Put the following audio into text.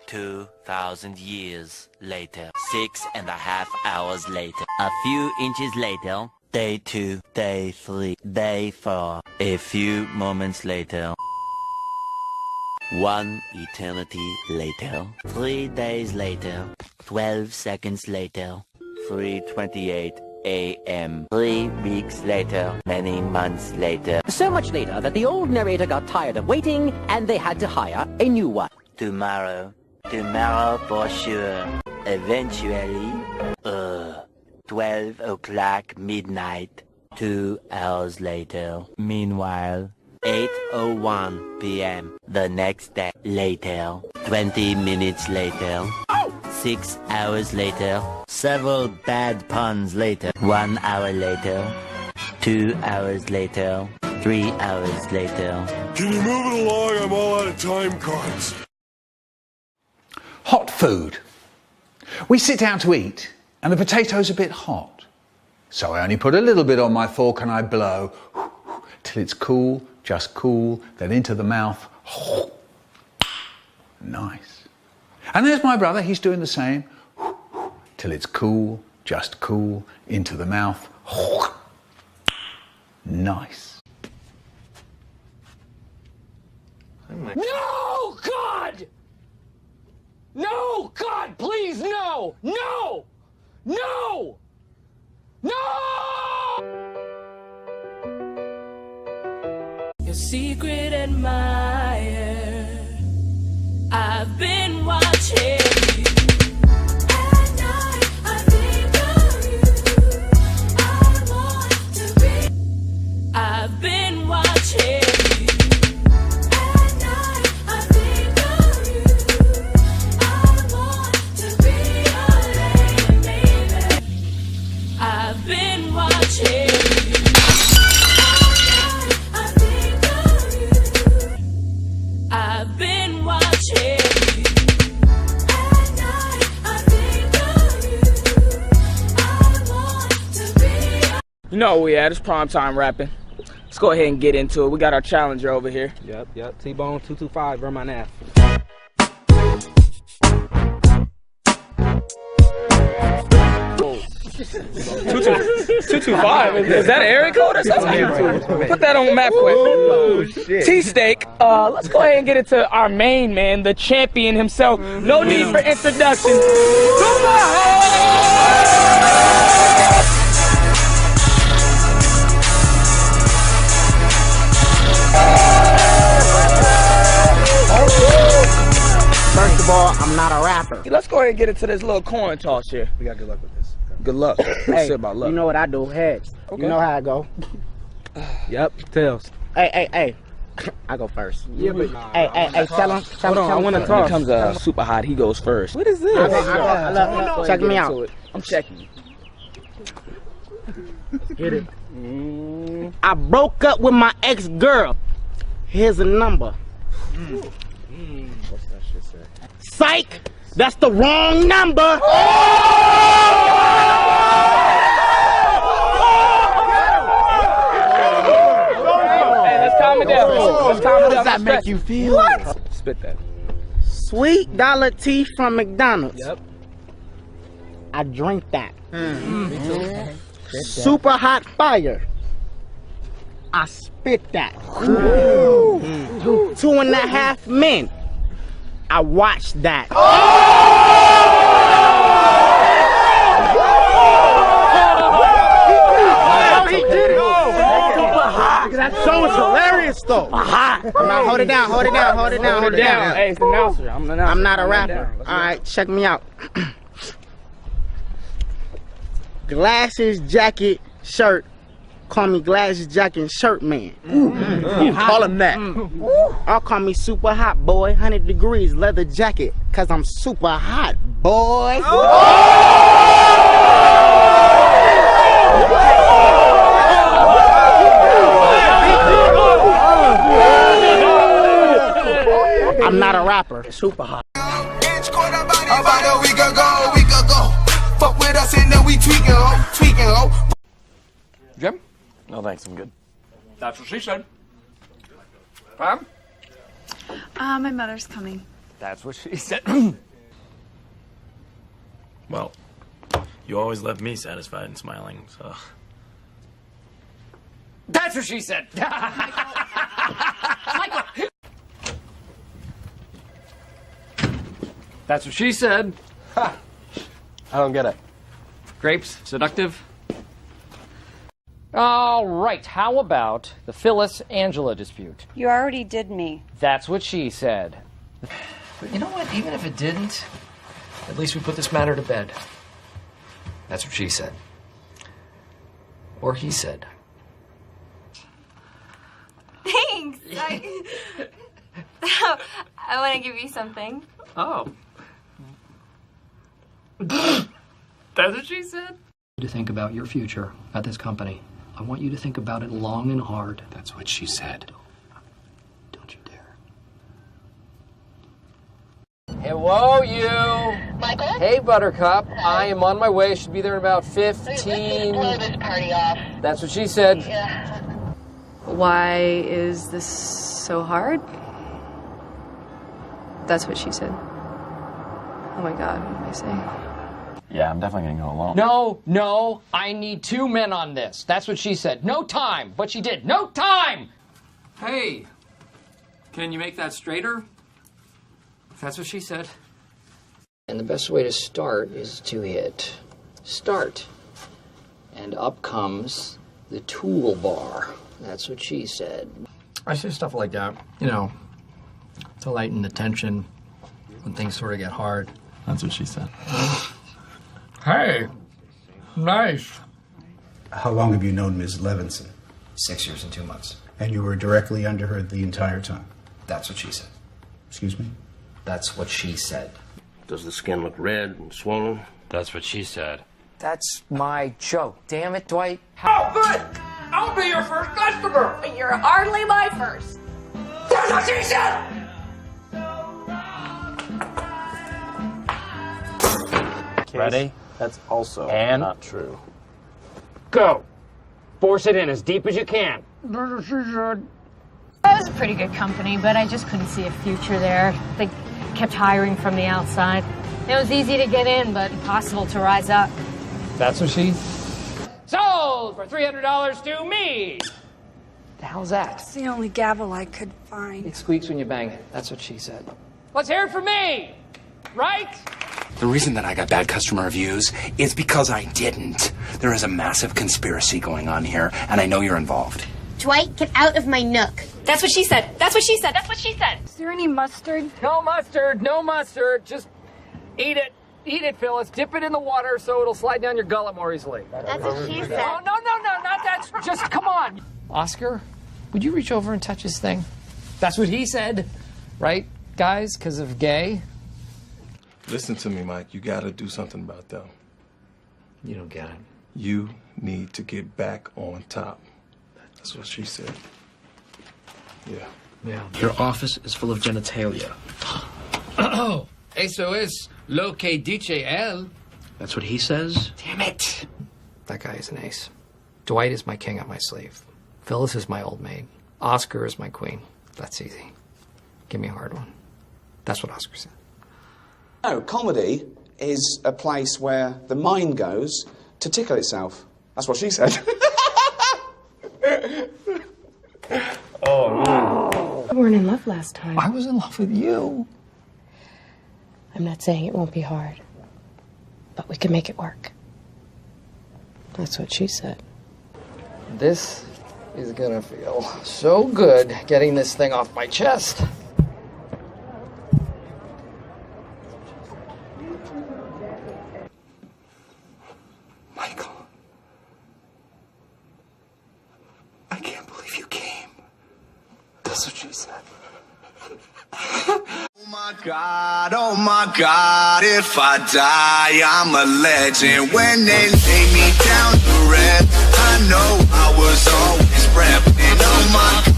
2,000 years later. 6.5 hours later. A few inches later. Day 2, day 3, day 4. A few moments later. 1 eternity later. 3 days later. 12 seconds later. 3:28 a.m. 3 weeks later. Many months later. So much later that the old narrator got tired of waiting and they had to hire a new one. Tomorrow. Tomorrow for sure. Eventually. 12 o'clock midnight. 2 hours later. Meanwhile. 8:01 p.m. the next day. Later. 20 minutes later. 6 hours later. Several bad puns later. 1 hour later. 2 hours later. 3 hours later. Can you move it along? I'm all out of time cards. Hot food. We sit down to eat and the potato's a bit hot. So I only put a little bit on my fork and I blow till it's cool, just cool, then into the mouth. Nice. And there's my brother, he's doing the same. Till it's cool, just cool, into the mouth. Nice. No, God! No, God, please, no! No! No! No! Your secret admirer, I've been watching you. At night, I think of you. I want to be. I've been watching you. At night, I think of you. I want to be your lady, baby. I've been watching you. I've been watching you. At night, I think of you. I want to be. You know where we at, it's prime time rapping. Let's go ahead and get into it. We got our challenger over here. Yep. T-Bone 225, run my nav. Oh. 225? Is that an area code or something? Put that on the map quick. Oh, shit. T-Steak, let's go ahead and get into our main man, the champion himself. No need for introduction. First of all, I'm not a rapper. Let's go ahead and get into this little coin toss here. We got good luck with this. Good luck. Hey, say about luck. you know what I do? Heads. Okay. You know how I go. Yep, tails. Hey. I go first. Yeah, but Hey, tell him. Hold on, I want to toss. When it comes super hot, he goes first. What is this? Check me out. I'm checking. Get it. I broke up with my ex-girl. Here's a number. What's that shit say? Psych! That's the wrong number! Hey, let's calm it down. Let's calm it down. How does that make you feel? What? Spit that. Sweet dollar tea from McDonald's. Yep. I drink that. Me too. Super hot fire. I spit that. 2.5 Men. I watched that. He did it. Super hot. That show is hilarious though. Hot. Now hold it down. Hold it down. Hey, it's the announcer. I'm the announcer. I'm not a rapper. All right, check me out. Glasses, jacket, shirt. Call me glasses, jacket, and shirt man. Call him that. I'll call me super hot boy. 100 degrees, leather jacket, cause I'm super hot boy. I'm not a rapper. Super hot. About a week ago. Fuck with us and then we tweaking, ho. Jim? No thanks, I'm good. That's what she said. Pam? My mother's coming. That's what she said. Well, you always left me satisfied and smiling, so... That's what she said. Michael. That's what she said. I don't get it. Grapes, seductive? All right, how about the Phyllis-Angela dispute? You already did me. That's what she said. But you know what? Even if it didn't, at least we put this matter to bed. That's what she said. Or he said. Thanks. I want to give you something. Oh. That's what she said. To think about your future at this company. I want you to think about it long and hard. That's what she said. Don't you dare. Hello, you. Michael? Hey, Buttercup. I am on my way. Should be there in about 15. Blow this party off. That's what she said. Yeah. Why is this so hard? That's what she said. Oh my God, what am I saying? Yeah, I'm definitely gonna go alone. No, I need 2 men on this. That's what she said. No time. What she did. No time. Hey, can you make that straighter? That's what she said. And the best way to start is to hit start. And up comes the toolbar. That's what she said. I say stuff like that, you know, to lighten the tension when things sort of get hard. That's what she said. Hey, nice. How long have you known Ms. Levinson? 6 years and 2 months. And you were directly under her the entire time? That's what she said. Excuse me? That's what she said. Does the skin look red and swollen? That's what she said. That's my joke. Damn it, Dwight. How good! I'll be your first customer! But you're hardly my first. That's what she said! Ready? That's also And? not true. Go. Force it in as deep as you can. That was a pretty good company, but I just couldn't see a future there. They kept hiring from the outside. It was easy to get in, but impossible to rise up. That's what she... Sold for $300 to me. The hell's that? It's the only gavel I could find. It squeaks when you bang it. That's what she said. Let's hear it for me. Right? The reason that I got bad customer reviews is because I didn't. There is a massive conspiracy going on here, and I know you're involved. Dwight, get out of my nook. That's what she said. That's what she said. That's what she said. Is there any mustard? No mustard, no mustard. Just eat it. Eat it, Phyllis. Dip it in the water so it'll slide down your gullet more easily. That's what she said. Oh, no, not that. Just come on. Oscar, would you reach over and touch his thing? That's what he said. Right, guys? Because of gay? Listen to me, Mike. You gotta do something about them. You don't get it. You need to get back on top. That's what she said. Yeah. Yeah. Your office is full of genitalia. Oh, eso es lo que dice él. That's what he says? Damn it. That guy is an ace. Dwight is my king up my sleeve. Phyllis is my old maid. Oscar is my queen. That's easy. Give me a hard one. That's what Oscar said. No, comedy is a place where the mind goes to tickle itself. That's what she said. We weren't in love last time. I was in love with you. I'm not saying it won't be hard, but we can make it work. That's what she said. This is gonna feel so good getting this thing off my chest. Michael. I can't believe you came. That's what she said. Oh my God, if I die, I'm a legend. When they lay me down to rest, I know I was always repping. Oh my God.